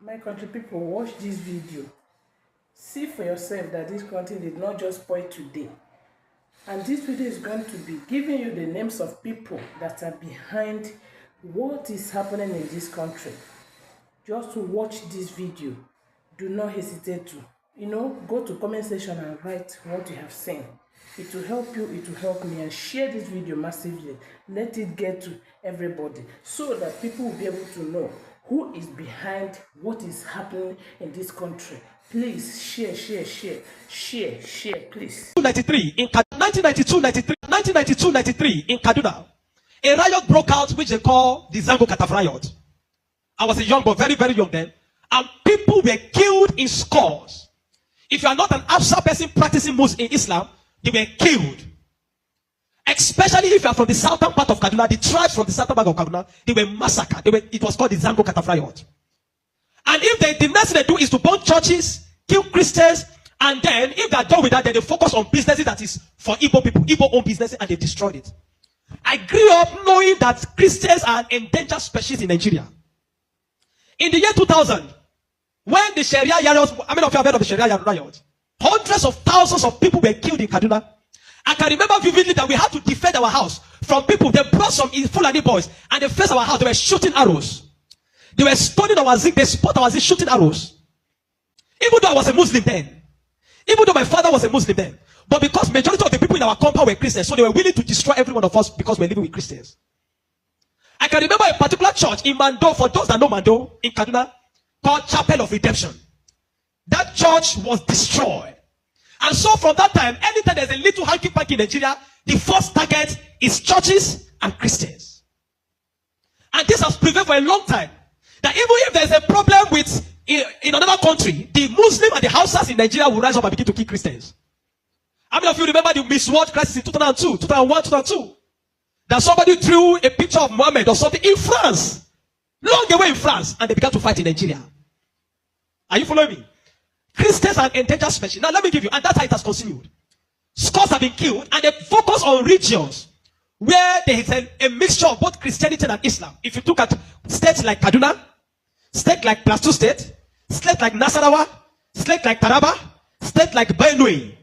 My country people, watch this video. See for yourself that this country did not just spoil today. And this video is going to be giving you the names of people that are behind what is happening in this country. Just to watch this video. Do not hesitate to, go to comment section and write what you have seen. It will help you, it will help me, and share this video massively. Let it get to everybody so that people will be able to know who is behind what is happening in this country. Please share, please. 1992-93 in Kaduna, a riot broke out which they call the Zango Kataf riot. I was a young boy, very, very young then, and people were killed in scores. If you are not an Hausa person practicing Muslim in Islam, they were killed. Especially if you are from the southern part of Kaduna, the tribes from the southern part of Kaduna, they were massacred. It was called the Zango Kataf riot. And if the next thing they do is to burn churches, kill Christians, and then if they are done with that, then they focus on businesses that is for Igbo people, Igbo-owned businesses, and they destroyed it. I grew up knowing that Christians are an endangered species in Nigeria. In the year 2000, when the Sharia riots, how many of you have heard of the Sharia riot? Hundreds of thousands of people were killed in Kaduna. I can remember vividly that we had to defend our house from people. They brought some Fulani boys and they faced our house. They were shooting arrows. They were stoning our zinc. They spot our zinc shooting arrows. Even though I was a Muslim then. Even though my father was a Muslim then. But because majority of the people in our compound were Christians, so they were willing to destroy every one of us because we're living with Christians. I can remember a particular church in Mando, for those that know Mando, in Kaduna, called Chapel of Redemption. That church was destroyed. And so from that time, anytime there's a little hanky-panky in Nigeria, the first target is churches and Christians. And this has prevailed for a long time. That even if there's a problem with in another country, the Muslim and the Hausas in Nigeria will rise up and begin to kill Christians. How many of you remember the Miss World crisis in 2002, 2001, 2002? That somebody drew a picture of Muhammad or something in France, long away in France, and they began to fight in Nigeria. Are you following me? Christians are an endangered species. Now let me give you, and that's how it has continued. Scores have been killed, and they focus on regions where there is a mixture of both Christianity and Islam. If you look at states like Kaduna, state like Plateau State, state like Nasarawa, state like Taraba, state like Benue,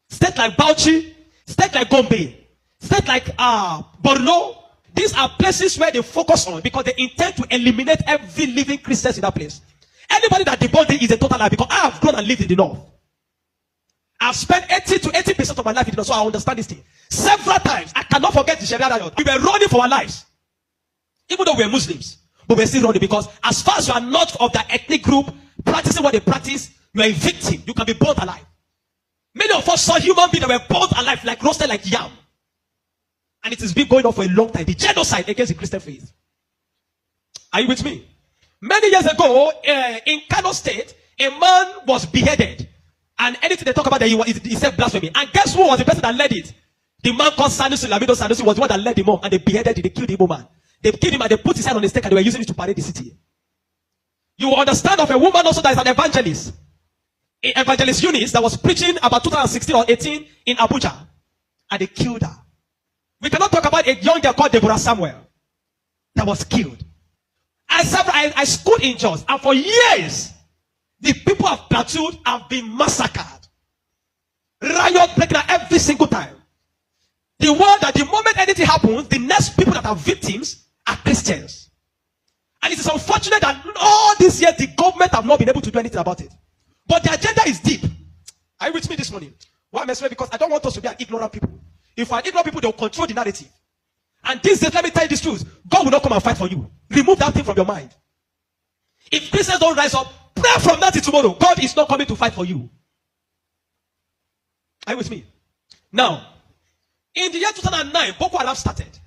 state like Bauchi, state like Gombe, state like Borno. These are places where they focus on because they intend to eliminate every living Christian in that place. Anybody that debunked it is a total lie because I have grown and lived in the north. I've spent 80 to 80% of my life in the north, so I understand this thing. Several times, I cannot forget the Sharia riot. We were running for our lives. Even though we are Muslims, but we're still running because as far as you are not of that ethnic group, practicing what they practice, you are a victim. You can be burnt alive. Many of us saw human beings that were burnt alive, like roasted like yam. And it has been going on for a long time. The genocide against the Christian faith. Are you with me? Many years ago, in Kano State, a man was beheaded. And anything they talk about, he said blasphemy. And guess who was the person that led it? The man called Sanusi, Lamido Sanusi, was the one that led him on. And they beheaded him, they killed the Igbo man. They killed him and they put his head on the stake and they were using it to parade the city. You will understand of a woman also that is an evangelist. Evangelist Eunice that was preaching about 2016 or 18 in Abuja. And they killed her. We cannot talk about a young girl called Deborah Samuel that was killed. I schooled in Jos, and for years, the people of Plateau have been massacred. Riot breaking out every single time. The world that the moment anything happens, the next people that are victims are Christians. And it is unfortunate that all these years the government have not been able to do anything about it. But the agenda is deep. Are you with me this morning? Why am I saying? Because I don't want us to be an ignorant people. If we are ignorant people, they will control the narrative. And these days, let me tell you this truth. God will not come and fight for you. Remove that thing from your mind. If Christians don't rise up, pray from that till tomorrow. God is not coming to fight for you. Are you with me? Now, in the year 2009, Boko Haram started.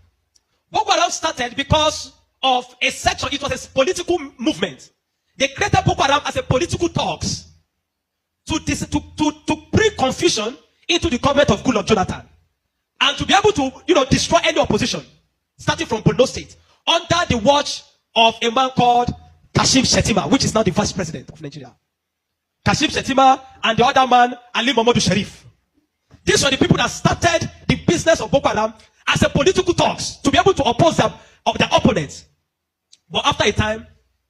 Boko Haram started because of a section. It was a political movement. They created Boko Haram as a political talks to bring confusion into the government of Goodluck Jonathan. And to be able to, destroy any opposition, starting from Borno State, under the watch of a man called Kashim Shettima, which is now the vice president of Nigeria. Kashim Shettima and the other man, Ali Mohammed Sharif. These were the people that started the business of Boko Haram as a political talks to be able to oppose their opponents. But after a time,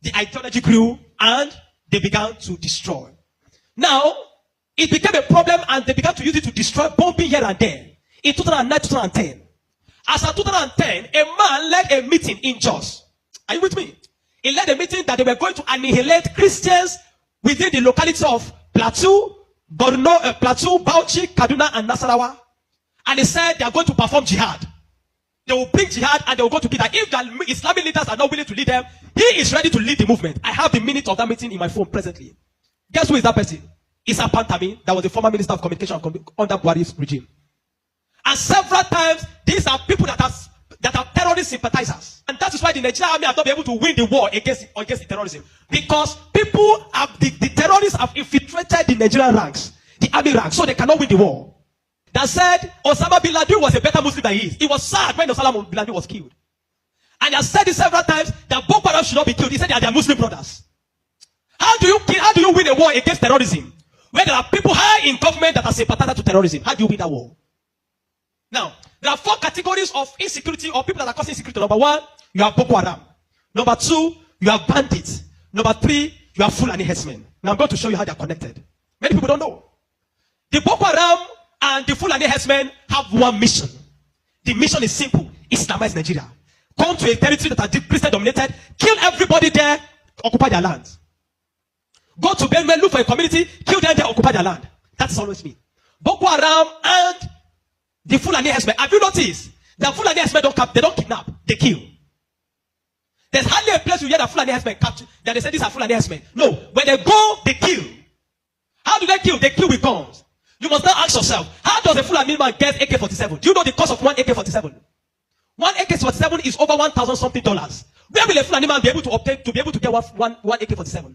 the ideology grew, and they began to destroy. Now, it became a problem, and they began to use it to destroy, bombing here and there. In 2009, 2010. As of 2010, a man led a meeting in Jos. Are you with me? He led a meeting that they were going to annihilate Christians within the locality of Plateau, Borno, Plateau, Bauchi, Kaduna, and Nasarawa. And he said they are going to perform jihad. They will bring jihad and they will go to kill them. If the Islamic leaders are not willing to lead them, he is ready to lead the movement. I have the minute of that meeting in my phone presently. Guess who is that person? Issa Pantami, that was the former minister of communication under Buhari's regime. And several times, these are people that are terrorist sympathizers. And that is why the Nigerian army have not been able to win the war against the terrorism. Because people have, the terrorists have infiltrated the Nigerian ranks, the army ranks, so they cannot win the war. That said, Osama bin Laden was a better Muslim than he is. He was sad when Osama bin Laden was killed. And he has said it several times that Boko Haram should not be killed. He said they are their Muslim brothers. How do you win a war against terrorism? Where there are people high in government that are sympathizers to terrorism. How do you win that war? Now, there are 4 categories of insecurity or people that are causing insecurity. Number 1, you have Boko Haram. Number 2, you have bandits. Number 3, you have Fulani herdsmen. Now I'm going to show you how they are connected. Many people don't know. The Boko Haram and the Fulani herdsmen have one mission. The mission is simple: Islamize Nigeria. Come to a territory that are Christian dominated, kill everybody there, occupy their land. Go to Benue, look for a community, kill them there, occupy their land. That's always me. Boko Haram and the Fulani herdsmen. Have you noticed that Fulani herdsmen they don't kidnap, they kill? There's hardly a place you hear that Fulani herdsmen capture that they say these are Fulani herdsmen. No, when they go, they kill. How do they kill? They kill with guns. You must now ask yourself, how does a Fulani man get AK-47? Do you know the cost of one AK-47? One AK-47 is over $1,000 something. Where will a Fulani man be able to obtain to get one AK-47?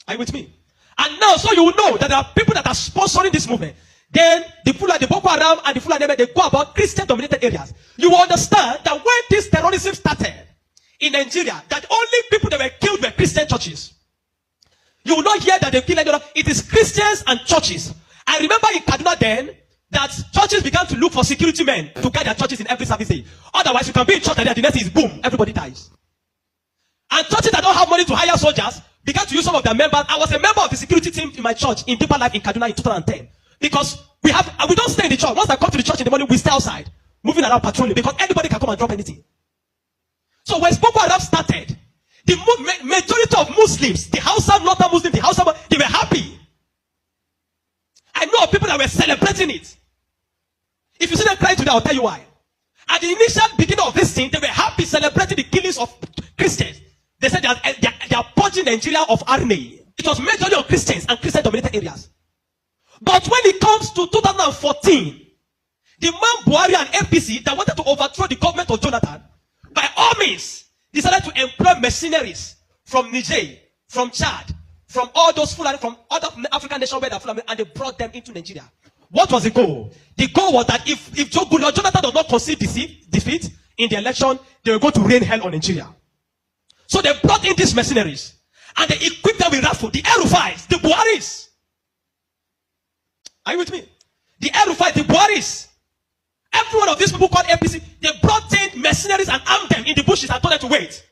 Are you with me? And now, so you will know that there are people that are sponsoring this movement. Then the Boko Haram and the Fulani, they go about Christian-dominated areas. You will understand that when this terrorism started in Nigeria, that only people that were killed were Christian churches. You will not hear that they kill anyone. It is Christians and churches. I remember in Kaduna then that churches began to look for security men to guide their churches in every service day. Otherwise, you can be in church and the next is boom, everybody dies. And churches that don't have money to hire soldiers began to use some of their members. I was a member of the security team in my church in Deeper Life in Kaduna in 2010. Because we don't stay in the church. Once I come to the church in the morning, we stay outside, moving around patrolling, because anybody can come and drop anything. So when Boko Haram started, the majority of Muslims, the Hausa, Northern Muslims, the Hausa, they were happy. I know of people that were celebrating it. If you see them crying today, I'll tell you why. At the initial beginning of this thing, they were happy celebrating the killings of Christians. They said they are purging Nigeria of army. It was majority of Christians and Christian-dominated areas. But when it comes to 2014, the man Buhari and APC that wanted to overthrow the government of Jonathan, by all means, decided to employ mercenaries from Niger, from Chad, from all those Fulani, from other African nations where they are Fulani, and they brought them into Nigeria. What was the goal? The goal was that if Jonathan does not concede defeat in the election, they were going to rain hell on Nigeria. So they brought in these mercenaries, and they equipped them with rifles, the El-Rufais, the Buharis. Are you with me? The El-Rufais, the Buharis. Every one of these people called APC, they brought in mercenaries and armed them in the bushes and told them to wait.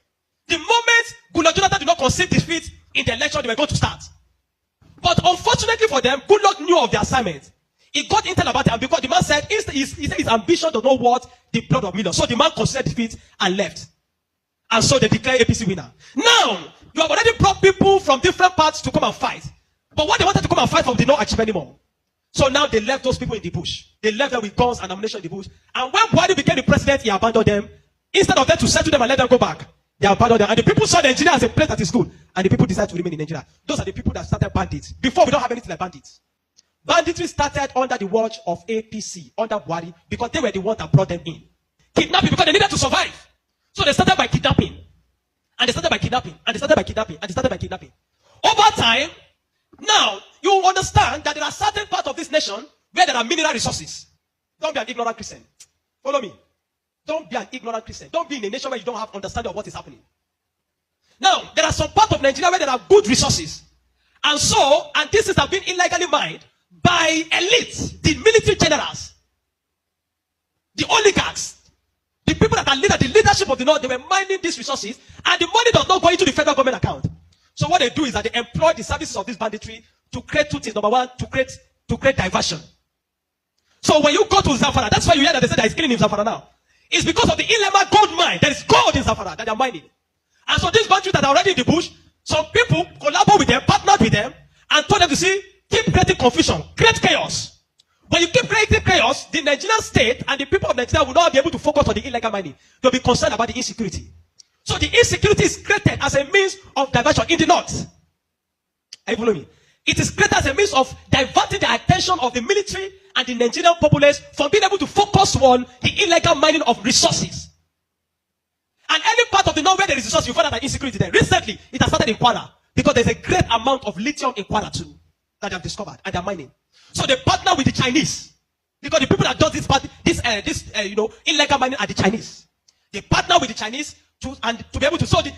The moment Goodluck Jonathan did not concede defeat in the election, they were going to start. But unfortunately for them, Goodluck knew of the assignment. He got intel about it, because the man said his ambition does not want the blood of millions. So the man conceded defeat and left. And so they declared APC winner. Now, you have already brought people from different parts to come and fight. But what they wanted to come and fight for did not achieve anymore. So now they left those people in the bush. They left them with guns and ammunition in the bush. And when Buhari became the president, he abandoned them. Instead of them to settle them and let them go back, they abandoned them. And the people saw Nigeria as a place that is good. And the people decided to remain in Nigeria. Those are the people that started bandits. Before, we don't have anything like bandits. Banditry started under the watch of APC, under Buhari, because they were the ones that brought them in. Kidnapping, because they needed to survive. So they started by kidnapping. And they started by kidnapping. And they started by kidnapping. And they started by kidnapping. Over time, now, you understand that there are certain parts of this nation where there are mineral resources. Don't be an ignorant Christian. Follow me. Don't be an ignorant Christian. Don't be in a nation where you don't have understanding of what is happening. Now, there are some parts of Nigeria where there are good resources. And this is have been illegally mined by elites, the military generals, the oligarchs, the people that are the leadership of the North, they were mining these resources, and the money does not go into the federal government account. So what they do is that they employ the services of this banditry to create two things. Number one, to create diversion. So when you go to Zamfara, that's why you hear that they say that it's killing in Zamfara now. It's because of the Ilema gold mine. There is gold in Zamfara that they are mining. And so these bandits that are already in the bush, some people collaborate with them, partnered with them, and told them to see, keep creating confusion, create chaos. When you keep creating chaos, the Nigerian state and the people of Nigeria will not be able to focus on the illegal mining. They'll be concerned about the insecurity. So the insecurity is created as a means of diversion in the north. Are you following me? It is created as a means of diverting the attention of the military and the Nigerian populace from being able to focus on the illegal mining of resources. And any part of the north where there is resource, you find that insecurity there. Recently, it has started in Kwara because there's a great amount of lithium in Kwara too that they have discovered and they're mining. So they partner with the Chinese because the people that do this illegal mining are the Chinese. They partner with the Chinese to be able to. So the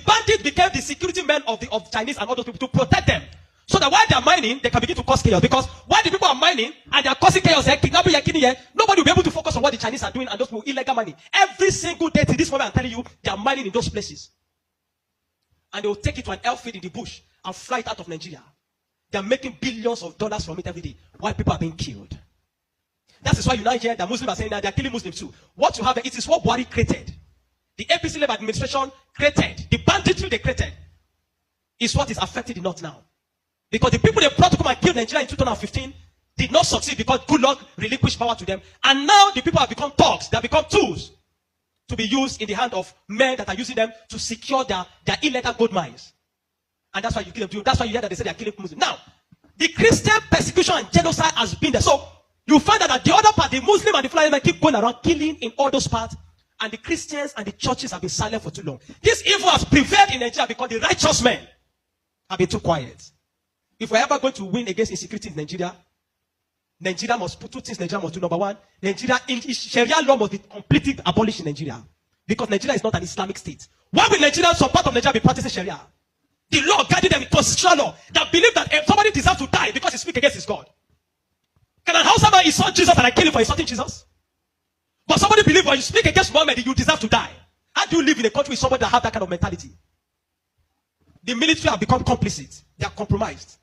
bandits became the security men of Chinese and all those people to protect them. So that while they are mining, they can begin to cause chaos. Because while the people are mining and they are causing chaos, kidnapping, nobody will be able to focus on what the Chinese are doing and those people illegal mining. Every single day to this moment, I'm telling you, they are mining in those places. And they will take it to an airfield in the bush and fly it out of Nigeria. They are making billions of dollars from it every day while people are being killed. That is why you now hear that Muslims are saying that they are killing Muslims too. What you have, it is what Buhari created. The APC-led administration created. The banditry they created is what is affecting the North now. Because the people they brought to come and kill Nigeria in 2015 did not succeed because good luck relinquished power to them. And now the people have become thugs. They have become tools to be used in the hand of men that are using them to secure their illegal gold mines. And that's why you kill them. That's why you hear that they say they are killing Muslims. Now, the Christian persecution and genocide has been there. So you find that at the other part, the Muslim and the Fulani men keep going around killing in all those parts. And the Christians and the churches have been silent for too long. This evil has prevailed in Nigeria because the righteous men have been too quiet. If we're ever going to win against insecurity in Nigeria, Nigeria must put two things Nigeria must do. Number one, Sharia law must be completely abolished in Nigeria. Because Nigeria is not an Islamic state. Why will Nigeria, some part of Nigeria, be practicing Sharia? The law guiding them with constitutional law that believe that if somebody deserves to die because he speaks against his God. Can an Hausa man insult Jesus and I kill him for insulting Jesus? But somebody believes when you speak against Muhammad, you deserve to die. How do you live in a country with somebody that has that kind of mentality? The military have become complicit. They are compromised.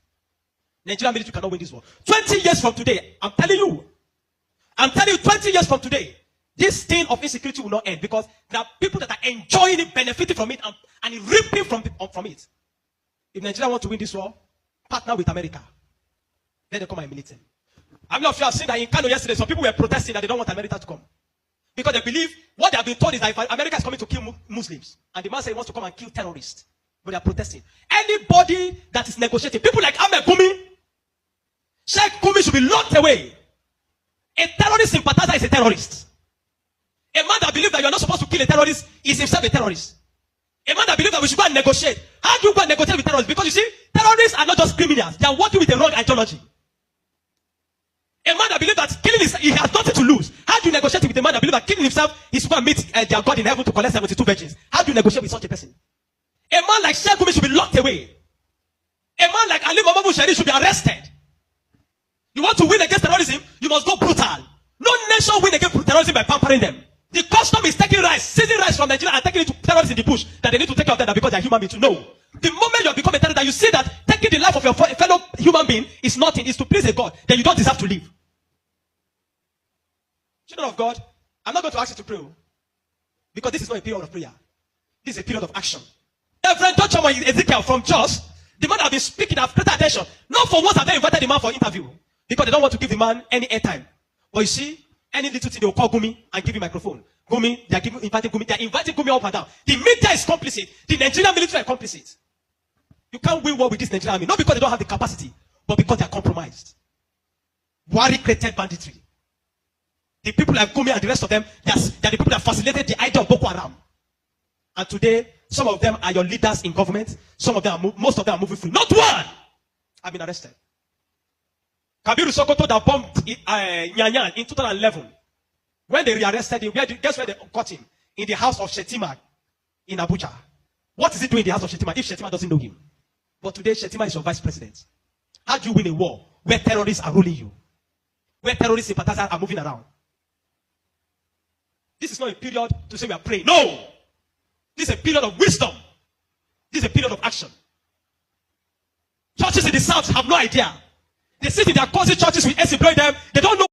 Nigerian military cannot win this war. 20 years from today, I'm telling you, 20 years from today, this thing of insecurity will not end because there are people that are enjoying it, benefiting from it, and reaping from it. If Nigeria want to win this war, partner with America. Let them come and militate. I'm not sure I've seen that in Kano yesterday, some people were protesting that they don't want America to come. Because they believe, what they have been told is that if America is coming to kill Muslims, and the man said he wants to come and kill terrorists, but they are protesting. Anybody that is negotiating, people like Ahmed Gumi, Sheikh Gumi should be locked away. A terrorist sympathizer is a terrorist. A man that believes that you are not supposed to kill a terrorist is himself a terrorist. A man that believes that we should go and negotiate. How do you go and negotiate with terrorists? Because you see, terrorists are not just criminals. They are working with the wrong ideology. A man that believes that killing he has nothing to lose. How do you negotiate with a man that believes that killing himself is going to meet their God in heaven to collect 72 virgins? How do you negotiate with such a person? A man like Sheikh Gumi should be locked away. A man like Ali Muhammad Buhari should be arrested. You want to win against terrorism, you must go brutal. No nation win against terrorism by pampering them. The custom is taking rice, seizing rice from Nigeria and taking it to terrorists in the bush that they need to take care of them because they are human beings. No. The moment you have become a terrorist, that you see that taking the life of your fellow human being is nothing, is to please a God, then you don't deserve to live. Children of God, I'm not going to ask you to pray because this is not a period of prayer. This is a period of action. Reverend Dr. Ezekiel from Jos, the man have been speaking, have created attention. Not for once have they invited the man for interview because they don't want to give the man any airtime. But you see, any little thing they will call Gumi and give him microphone. Gumi, they are inviting Gumi up and down. The media is complicit. The Nigerian military are complicit. You can't win war with this Nigerian army, not because they don't have the capacity, but because they are compromised. Buhari created banditry. The people like Gumi and the rest of them, they are the people that facilitated the idea of Boko Haram. And today, some of them are your leaders in government. Some of them, most of them are moving free. Not one have been arrested. Kabiru Sokoto that bombed Nyanyan in 2011. When they rearrested him, guess where they caught him? In the house of Shetima in Abuja. What is he doing in the house of Shetima if Shetima doesn't know him? But today, Shetima is your vice president. How do you win a war where terrorists are ruling you? Where terrorist sympathizers are moving around? This is not a period to say we are praying. No. This is a period of wisdom. This is a period of action. Churches in the south have no idea. They sit in their cozy churches with exploit them. They don't know